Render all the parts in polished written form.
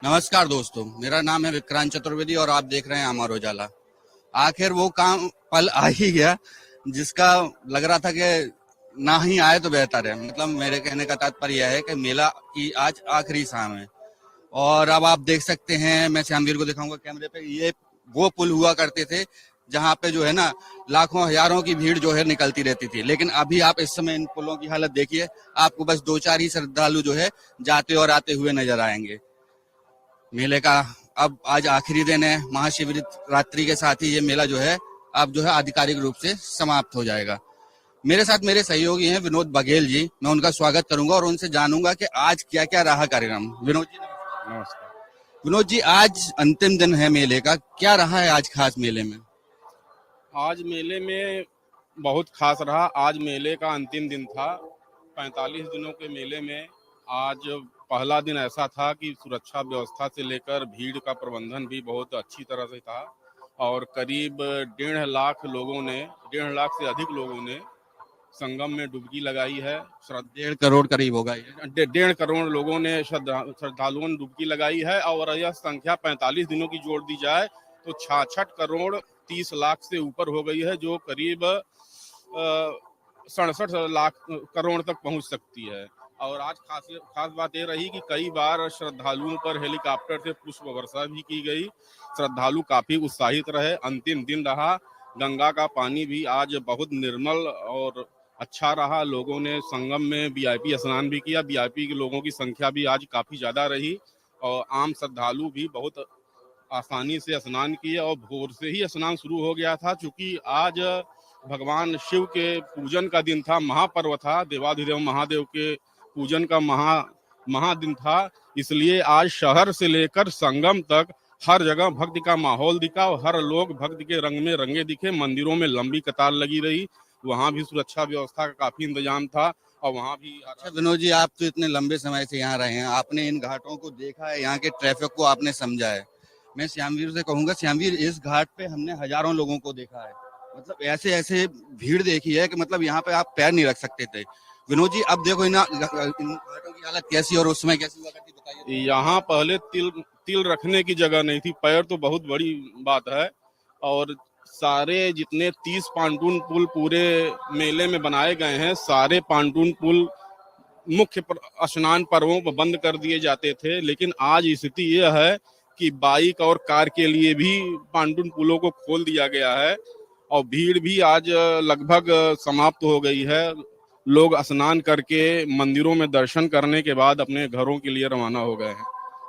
नमस्कार दोस्तों, मेरा नाम है विक्रांत चतुर्वेदी और आप देख रहे हैं अमर उजाला। आखिर वो काम पल आ ही गया जिसका लग रहा था कि ना ही आए तो बेहतर है। मतलब मेरे कहने का तात्पर्य यह है कि मेला की आज आखिरी शाम है और अब आप देख सकते हैं, मैं श्यामवीर को दिखाऊंगा कैमरे पे। ये वो पुल हुआ करते थे जहाँ पे जो है ना लाखों हजारों की भीड़ जो है निकलती रहती थी, लेकिन अभी आप इस समय इन पुलों की हालत देखिए। आपको बस दो चार ही श्रद्धालु जो है जाते और आते हुए नजर आएंगे। मेले का अब आज आखिरी दिन है। महाशिवरात्रि के साथ ही ये मेला जो है अब जो है आधिकारिक रूप से समाप्त हो जाएगा। मेरे साथ मेरे सहयोगी हैं विनोद बघेल जी। मैं उनका स्वागत करूंगा और उनसे जानूंगा कि आज क्या क्या रहा कार्यक्रम। विनोद जी नमस्कार। नमस्कार। विनोद जी, आज अंतिम दिन है मेले का, क्या रहा है आज खास मेले में? आज मेले में बहुत खास रहा। आज मेले का अंतिम दिन था। 45 दिनों के मेले में आज पहला दिन ऐसा था कि सुरक्षा व्यवस्था से लेकर भीड़ का प्रबंधन भी बहुत अच्छी तरह से था और करीब 1.5 लाख से अधिक लोगों ने संगम में डुबकी लगाई है। 1.5 करोड़ करीब होगा ये। 1.5 करोड़ लोगों ने श्रद्धालुओं ने डुबकी लगाई है और यह संख्या 45 दिनों की जोड़ दी जाए तो 66 करोड़ 30 लाख से ऊपर हो गई है, जो करीब 67 लाख करोड़ तक पहुंच सकती है। और आज खास बात यह रही कि कई बार श्रद्धालुओं पर हेलीकॉप्टर से पुष्प वर्षा भी की गई। श्रद्धालु काफी उत्साहित रहे। अंतिम दिन रहा। गंगा का पानी भी आज बहुत निर्मल और अच्छा रहा। लोगों ने संगम में वीआईपी स्नान भी किया। वीआईपी के लोगों की संख्या भी आज काफी ज्यादा रही और आम श्रद्धालु भी बहुत आसानी से स्नान किए और भोर से ही स्नान शुरू हो गया था। चूंकि आज भगवान शिव के पूजन का दिन था, महापर्व था, देवाधिदेव महादेव के पूजन का महादिन था, इसलिए आज शहर से लेकर संगम तक हर जगह भक्ति का माहौल दिखा और हर लोग भक्ति के रंग में रंगे दिखे। मंदिरों में लंबी कतार लगी रही। वहां भी सुरक्षा व्यवस्था का काफी इंतजाम था और वहां भी। अच्छा विनोद जी, आप तो इतने लंबे समय से यहाँ रहे हैं, आपने इन घाटों को देखा है, यहाँ के ट्रैफिक को आपने समझा है। मैं श्यामवीर से कहूंगा, श्यामवीर, इस घाट पे हमने हजारों लोगों को देखा है। मतलब ऐसे ऐसे भीड़ देखी है कि मतलब यहाँ पे आप पैर नहीं रख सकते थे। विनोद जी, अब देखो इन घाटों की हालत कैसी और उस समय कैसी हुआ करती, बताइए। यहाँ पहले तिल रखने की जगह नहीं थी। पैर तो बहुत बड़ी बात है। और सारे जितने 30 पांटून पुल पूरे मेले में बनाए गए हैं, सारे पांटून पुल मुख्य स्नान पर्वों पर बंद कर दिए जाते थे, लेकिन आज स्थिति यह है कि बाइक और कार के लिए भी पांटून पुलों को खोल दिया गया है और भीड़ भी आज लगभग समाप्त हो गई है। लोग स्नान करके मंदिरों में दर्शन करने के बाद अपने घरों के लिए रवाना हो गए हैं।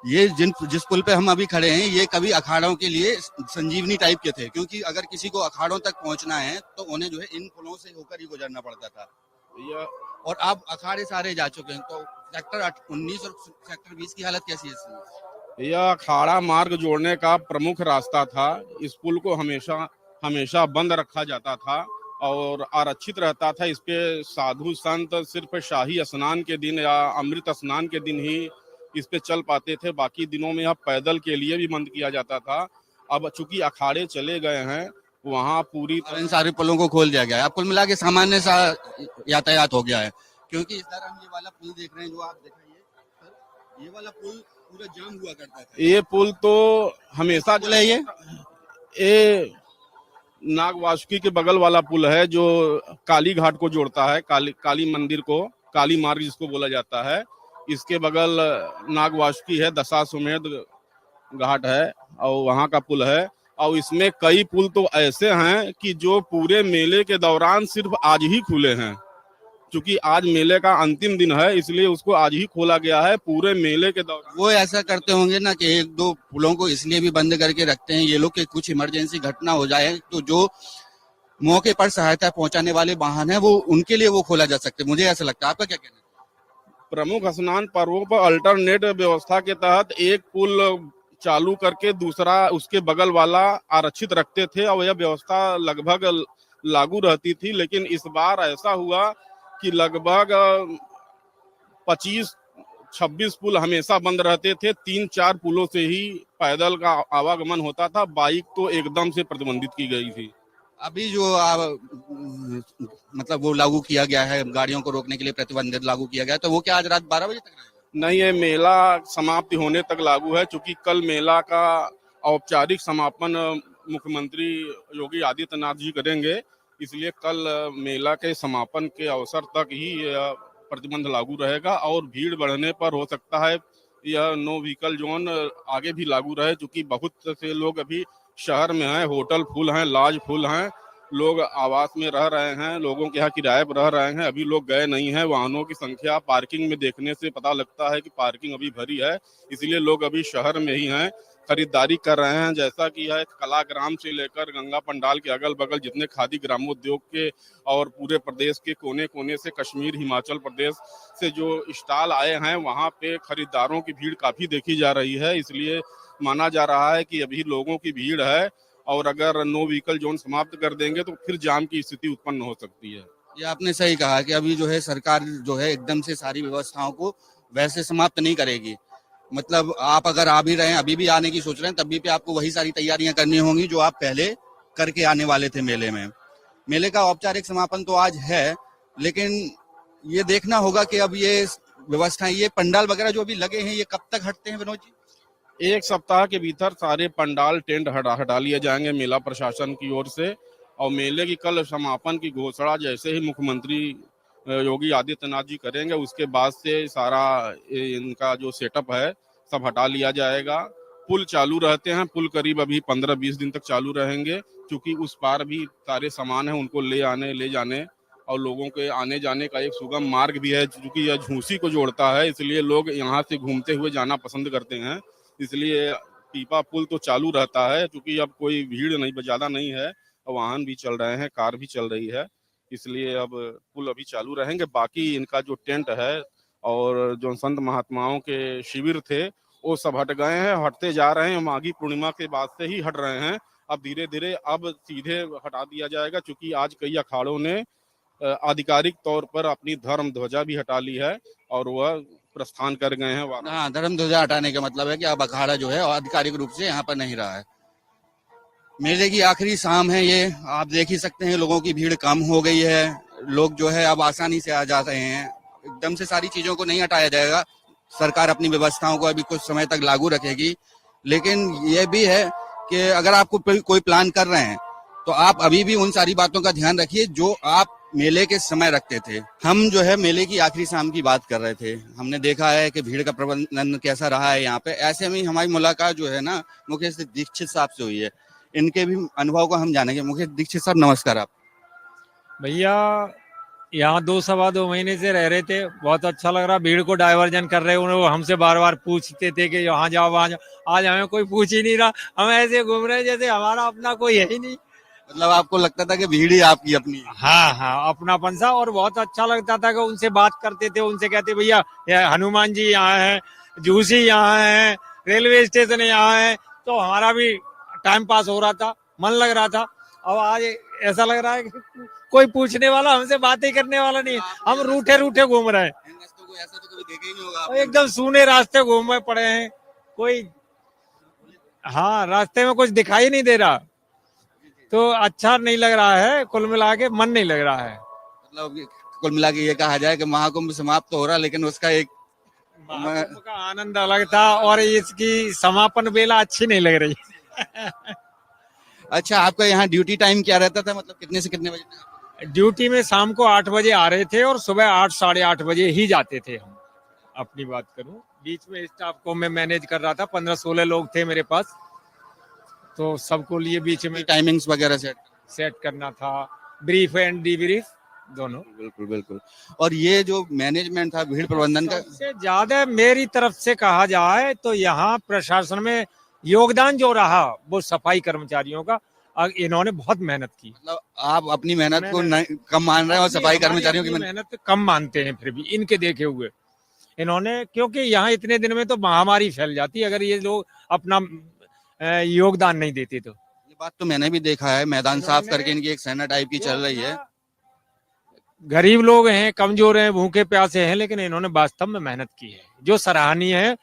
ये जिस पुल पे हम अभी खड़े हैं, ये कभी अखाड़ों के लिए संजीवनी टाइप के थे, क्योंकि अगर किसी को अखाड़ों तक पहुंचना है तो उन्हें जो है इन पुलों से होकर ही गुजरना पड़ता था। और अब अखाड़े सारे जा चुके हैं, तो सेक्टर 19 और सेक्टर 20 की हालत कैसी है इस समय? यह अखाड़ा मार्ग जोड़ने का प्रमुख रास्ता था। इस पुल को हमेशा बंद रखा जाता था और आरक्षित रहता था। इस पे साधु संत सिर्फ शाही स्नान के दिन या अमृत स्नान के दिन ही इस पे चल पाते थे। बाकी दिनों में यह पैदल के लिए भी बंद किया जाता था। अब चूंकि अखाड़े चले गए हैं, वहाँ पूरी इन सारे पुलों को खोल दिया गया है। अब कुल मिला के सामान्य सा यातायात हो गया है, क्योंकि इस तरह हम ये वाला पुल देख रहे हैं जो आप दिखाइए, ये वाला पुल पूरा जाम हुआ करता था। ये पुल तो हमेशा पुल है ये नाग वासुकी के बगल वाला पुल है जो काली घाट को जोड़ता है, काली मंदिर को, काली मार्ग जिसको बोला जाता है। इसके बगल नाग वासुकी है, दशाश्वमेध घाट है और वहाँ का पुल है। और इसमें कई पुल तो ऐसे हैं कि जो पूरे मेले के दौरान सिर्फ आज ही खुले हैं। क्योंकि आज मेले का अंतिम दिन है, इसलिए उसको आज ही खोला गया है। पूरे मेले के दौरान वो ऐसा करते होंगे ना कि एक दो पुलों को इसलिए भी बंद करके रखते हैं ये लोग कि कुछ इमरजेंसी घटना हो जाए तो जो मौके पर सहायता पहुंचाने वाले वाहन है वो उनके लिए वो खोला जा सकते। मुझे ऐसा लगता है, आपका क्या कहना है? प्रमुख स्नान पर्वों पर अल्टरनेट व्यवस्था के तहत एक पुल चालू करके दूसरा उसके बगल वाला आरक्षित रखते थे और यह व्यवस्था लगभग लागू रहती थी। लेकिन इस बार ऐसा हुआ कि लगभग 25-26 पुल हमेशा बंद रहते थे। 3-4 पुलों से ही पैदल का आवागमन होता था। बाइक तो एकदम से प्रतिबंधित की गई थी। अभी जो मतलब वो लागू किया गया है, गाड़ियों को रोकने के लिए प्रतिबंधित लागू किया गया है, तो वो क्या आज रात 12 बजे तक रहेगा? नहीं, ये मेला समाप्ति होने तक लागू है, क्योंकि कल मेला का औपचारिक समापन मुख्यमंत्री योगी आदित्यनाथ जी करेंगे। इसलिए कल मेला के समापन के अवसर तक ही यह प्रतिबंध लागू रहेगा, और भीड़ बढ़ने पर हो सकता है यह नो व्हीकल जोन आगे भी लागू रहे, क्योंकि बहुत से लोग अभी शहर में हैं, होटल फुल हैं, लॉज फुल हैं, लोग आवास में रह रहे हैं, लोगों के यहाँ किराए पर रह रहे हैं, अभी लोग गए नहीं हैं। वाहनों की संख्या पार्किंग में देखने से पता लगता है कि पार्किंग अभी भरी है, इसलिए लोग अभी शहर में ही हैं, खरीदारी कर रहे हैं। जैसा कि यह कलाग्राम से लेकर गंगा पंडाल के अगल बगल जितने खादी ग्रामोद्योग के और पूरे प्रदेश के कोने कोने से, कश्मीर, हिमाचल प्रदेश से जो स्टॉल आए हैं, वहाँ पे खरीदारों की भीड़ काफी देखी जा रही है। इसलिए माना जा रहा है कि अभी लोगों की भीड़ है, और अगर नो व्हीकल जोन समाप्त कर देंगे तो फिर जाम की स्थिति उत्पन्न हो सकती है। ये आपने सही कहा कि अभी जो है सरकार जो है एकदम से सारी व्यवस्थाओं को वैसे समाप्त नहीं करेगी। मतलब आप अगर आ भी रहे हैं, अभी भी आने की सोच रहे हैं, तभी पे आपको वही सारी तैयारियां करनी होंगी जो आप पहले करके आने वाले थे मेले में। मेले का औपचारिक समापन तो आज है, लेकिन ये देखना होगा कि अब ये व्यवस्थाएं, ये पंडाल वगैरह जो अभी लगे हैं, ये कब तक हटते हैं विनोद जी? एक सप्ताह के भीतर सारे पंडाल टेंट हटा लिए जाएंगे मेला प्रशासन की ओर से, और मेले की कल समापन की घोषणा जैसे ही मुख्यमंत्री योगी आदित्यनाथ जी करेंगे, उसके बाद से सारा इनका जो सेटअप है सब हटा लिया जाएगा। पुल चालू रहते हैं, पुल करीब अभी 15-20 दिन तक चालू रहेंगे, क्योंकि उस पार भी सारे सामान है, उनको ले जाने और लोगों के आने जाने का एक सुगम मार्ग भी है, क्योंकि यह झूसी को जोड़ता है, इसलिए लोग यहाँ से घूमते हुए जाना पसंद करते हैं। इसलिए पीपा पुल तो चालू रहता है, क्योंकि अब कोई भीड़ नहीं, ज्यादा नहीं है, वाहन भी चल रहे हैं, कार भी चल रही है, इसलिए अब पुल अभी चालू रहेंगे। बाकी इनका जो टेंट है और जो संत महात्माओं के शिविर थे, वो सब हट गए हैं, हटते जा रहे हैं, माघी पूर्णिमा के बाद से ही हट रहे हैं। अब धीरे धीरे अब सीधे हटा दिया जाएगा, क्योंकि आज कई अखाड़ों ने आधिकारिक तौर पर अपनी धर्म ध्वजा भी हटा ली है, और वह प्रस्थान कर गए हैं। हाँ, धर्म ध्वजा हटाने का मतलब है कि अब अखाड़ा जो है आधिकारिक रूप से यहाँ पर नहीं रहा है। मेले की आखिरी शाम है ये, आप देख ही सकते हैं लोगों की भीड़ कम हो गई है, लोग जो है अब आसानी से आ जा रहे हैं। एकदम से सारी चीजों को नहीं हटाया जाएगा, सरकार अपनी व्यवस्थाओं को अभी कुछ समय तक लागू रखेगी, लेकिन ये भी है कि अगर आपको कोई प्लान कर रहे हैं तो आप अभी भी उन सारी बातों का ध्यान रखिए जो आप मेले के समय रखते थे। हम जो है मेले की आखिरी शाम की बात कर रहे थे, हमने देखा है कि भीड़ का प्रबंधन कैसा रहा है यहाँ पे। ऐसे में हमारी मुलाकात जो है ना मुकेश दीक्षित साहब से हुई है, इनके भी अनुभव को हम जानेंगे। मुकेश दीक्षित साहब, नमस्कार। आप भैया यहाँ 2 सवा 2 महीने से रह रहे थे, बहुत अच्छा लग रहा, भीड़ को डाइवर्जन कर रहे हैं। वो हमसे बार बार पूछते थे कि यहाँ जाओ वहाँ जाओ, आज हमें कोई पूछ ही नहीं रहा, हम ऐसे घूम रहे हैं जैसे हमारा अपना कोई है ही नहीं। मतलब आपको लगता था कि भीड़ ही आपकी अपनी है? हाँ हाँ, अपनापन सा, और बहुत अच्छा लगता था कि उनसे बात करते थे, उनसे कहते भैया हनुमान जी यहाँ है, झूसी यहाँ है, रेलवे स्टेशन यहाँ है, तो हमारा भी टाइम पास हो रहा था, मन लग रहा था। अब आज ऐसा लग रहा है कि कोई पूछने वाला, हमसे बातें करने वाला नहीं है, हम रूठे रूठे घूम रहे हैं। इन रास्तों को ऐसा तो कभी देखा ही नहीं होगा और आपने। एकदम सूने रास्ते घूमे पड़े हैं, कोई हाँ रास्ते में कुछ दिखाई नहीं दे रहा, तो अच्छा नहीं लग रहा है, कुल मिला के मन नहीं लग रहा है। मतलब कुल मिला के ये कहा जाए कि महाकुंभ समाप्त तो हो रहा, लेकिन उसका एक महाकुंभ का आनंद अलग था, और इसकी समापन बेला अच्छी नहीं लग रही। अच्छा, आपका यहाँ ड्यूटी टाइम क्या रहता था, मतलब कितने से कितने बजे तक? ड्यूटी में शाम को 8 बजे आ रहे थे, और सुबह 8 साढ़े 8 बजे ही जाते थे हम। अपनी बात करूं, बीच में स्टाफ को मैं मैनेज कर रहा था, 15-16 लोग थे मेरे पास, तो सबको लिए बीच में टाइमिंग्स वगैरह सेट करना था, ब्रीफ एंड डीब्रीफ दोनों। बिल्कुल बिल्कुल। और ये जो मैनेजमेंट था भीड़ प्रबंधन का, सबसे ज्यादा मेरी तरफ से कहा जाए तो यहाँ प्रशासन में योगदान जो रहा वो सफाई कर्मचारियों का, इन्होंने बहुत मेहनत की। मतलब आप अपनी मेहनत को कम मान रहे हैं और सफाई कर्मचारियों की मेहनत कम मानते हैं, फिर भी इनके देखे हुए इन्होंने, क्योंकि यहाँ इतने दिन में तो महामारी फैल जाती अगर ये लोग अपना योगदान नहीं देते तो। ये बात तो मैंने भी देखा है, मैदान साफ करके इनकी एक सेना टाइप की चल रही है। गरीब लोग हैं, कमजोर हैं, भूखे प्यासे हैं, लेकिन इन्होंने वास्तव में मेहनत की है जो सराहनीय है,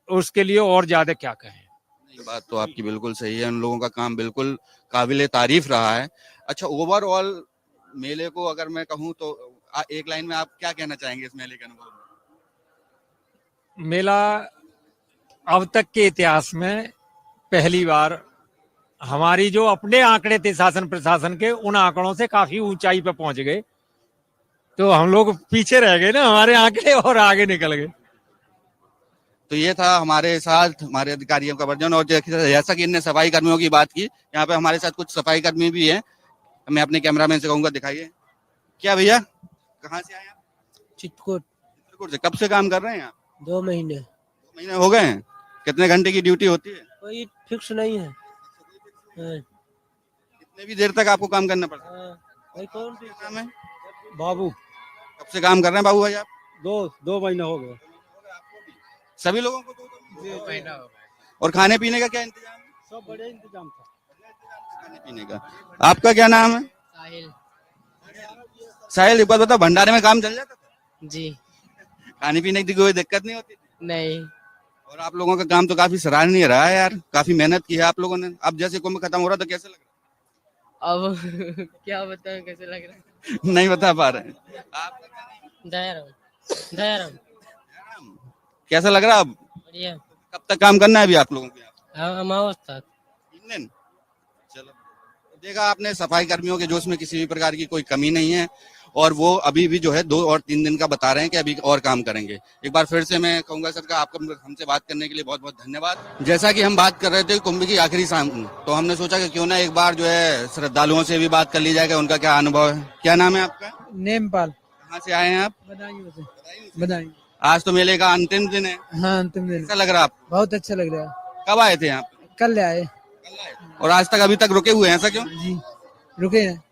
उसके लिए और ज्यादा क्या कहें। बात तो आपकी बिल्कुल सही है, उन लोगों का काम बिल्कुल काबिले तारीफ रहा है। अच्छा, ओवरऑल मेले को अगर मैं कहूँ तो एक लाइन में आप क्या कहना चाहेंगे इस मेले के अनुभव में? मेला अब तक के इतिहास में पहली बार हमारी जो अपने आंकड़े थे शासन प्रशासन के, उन आंकड़ों से काफी ऊंचाई पे पहुंच गए। तो हम लोग पीछे रह गए ना, हमारे आंकड़े और आगे निकल गए। तो ये था हमारे साथ हमारे अधिकारियों का वर्जन। और जैसा कि इनने सफाई कर्मियों की बात की, यहाँ पे हमारे साथ कुछ सफाई कर्मी भी हैं। मैं अपने कैमरामैन से कहूंगा दिखाइए। क्या भैया, कहाँ से आए आप? चित्रकूट। चित्रकूट से। कब से काम कर रहे हैं आप? 2 महीने। 2 महीने हो गए हैं। कितने घंटे की ड्यूटी होती है? कोई फिक्स नहीं है। हाँ। कितने भी देर तक आपको काम करना पड़ता है? हाँ। भाई कौन सी काम है? बाबू? कब से काम कर रहे हैं बाबू भाई आप? 2 महीने हो गए। सभी लोगों को 2 महीना हो गया। और खाने पीने का क्या इंतजाम है? सब बढ़िया इंतजाम था। खाने पीने का। आपका क्या नाम है? साहिल। साहिल, एक बात बताओ, भंडारे में काम चल जाता था? जी खाने पीने की कोई दिक्कत नहीं होती थी? नहीं। और आप लोगों का काम तो काफी सराहनीय रहा है यार, काफी मेहनत की है आप लोगों ने। अब जैसे कुंभ खत्म हो रहा तो कैसे लग अब क्या बताएं कैसे लग रहा है। रहा? नहीं बता पा रहे हैं आप? दयाराम। कैसा लग रहा अब? बढ़िया। कब तक काम करना है अभी आप लोगों को यहाँ? हम अवस्था 3 दिन। चलो, देखा आपने, सफाई कर्मियों के जोश में किसी भी प्रकार की कोई कमी नहीं है। और वो अभी भी जो है 2 और 3 दिन का बता रहे हैं कि अभी और काम करेंगे। एक बार फिर से मैं कहूंगा सर का आपको हमसे बात करने के लिए बहुत बहुत धन्यवाद। जैसा कि हम बात कर रहे थे कुंभ की आखिरी शाम, तो हमने सोचा कि क्यों ना एक बार जो है श्रद्धालुओं से भी बात कर ली जाए कि उनका क्या अनुभव है। क्या नाम है आपका? नेमपाल। कहाँ से आए हैं आप? बदायूं से। बदायूं। आज तो मेले का अंतिम दिन है, हाँ अंतिम दिन। कैसा लग रहा है आपको? बहुत अच्छा लग रहा है। कब आए थे आप? कल आए। और आज तक अभी तक रुके हुए हैं, ऐसा क्यों? जी रुके हैं।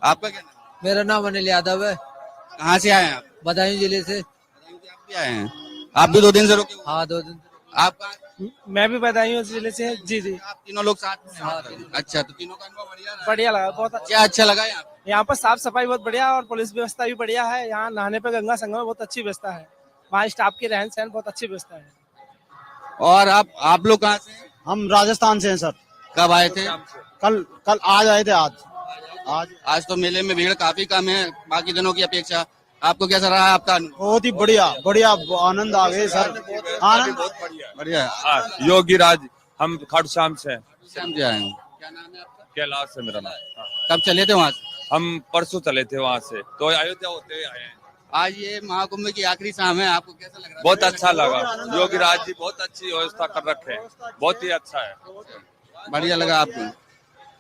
आपका क्या नाम? मेरा नाम अनिल यादव है। कहाँ से आए हैं आप? बदायूं जिले से। आप भी आए हैं? आप भी 2 दिन से रुके हुए हैं? हाँ 2 दिन। आप मैं भी बदायूं जिले से। जी जी। आप तीनों लोग साथ में हैं? अच्छा, तो तीनों का अनुभव बढ़िया रहा? बढ़िया लगा बहुत अच्छा। क्या अच्छा लगा यहाँ पर साफ सफाई बहुत बढ़िया और पुलिस व्यवस्था भी बढ़िया है। यहाँ नहाने पे गंगा संगम में बहुत अच्छी व्यवस्था है। वहाँ स्टाफ की रहन सहन बहुत अच्छी व्यवस्था है। और आप लोग कहाँ से हैं? हम राजस्थान से हैं सर। कब आए थे? कल आज आए थे। आज तो मेले में भीड़ काफी कम है बाकी दिनों की अपेक्षा। आपको कैसा रहा आपका अनुभव? बहुत ही बढ़िया बढ़िया आनंद आ गए सर। आनंद बढ़िया। योगी राज, हम खाटू श्याम से हैं। शाम से आए हैं। क्या नाम है आपका? कैलाश है मेरा नाम। कब चले थे वहाँ से? हम परसों चले थे वहाँ से, तो अयोध्या होते हुए आए हैं। आज ये महाकुंभ की आखिरी शाम है, आपको कैसा लग रहा है? बहुत अच्छा लगा। योगी राज जी बहुत अच्छी व्यवस्था कर रखे हैं, बहुत ही अच्छा है। बढ़िया लगा आपको?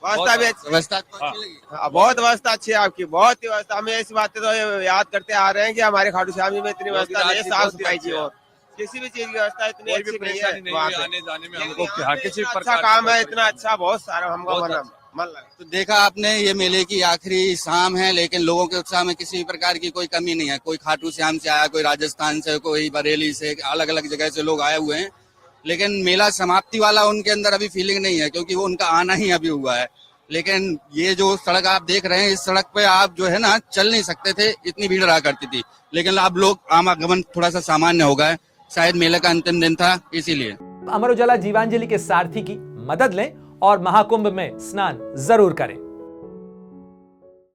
व्यवस्था भी अच्छी। व्यवस्था तो अच्छी लगी? बहुत व्यवस्था अच्छी है आपकी। बहुत ही व्यवस्था। हमें ऐसी बातें तो याद करते आ रहे हैं कि हमारे खाटू श्याम जी में इतनी व्यवस्था नहीं है, साफ सफाई की और किसी भी चीज की व्यवस्था इतनी कोई भी अच्छी नहीं परेशानी नहीं है। है आने जाने में हमको। हाँ, किसी अच्छा प्रकार काम है, इतना अच्छा, बहुत सारा हमको मन लगा। तो देखा आपने, ये मेले की आखिरी शाम है, लेकिन लोगों के उत्साह में किसी भी प्रकार की कोई कमी नहीं है। कोई खाटू श्याम से आया, कोई राजस्थान से, कोई बरेली से, अलग अलग जगह से लोग आए हुए हैं। लेकिन मेला समाप्ति वाला उनके अंदर अभी फीलिंग नहीं है, क्योंकि वो उनका आना ही अभी हुआ है। लेकिन ये जो सड़क आप देख रहे हैं, इस सड़क पे आप जो है ना चल नहीं सकते थे, इतनी भीड़ रहा करती थी। लेकिन अब लोग आवागमन थोड़ा सा सामान्य हो गया है, शायद मेले का अंतिम दिन था इसीलिए। अमर उजाला जीवांजलि के सारथी की मदद लें और महाकुंभ में स्नान जरूर करें।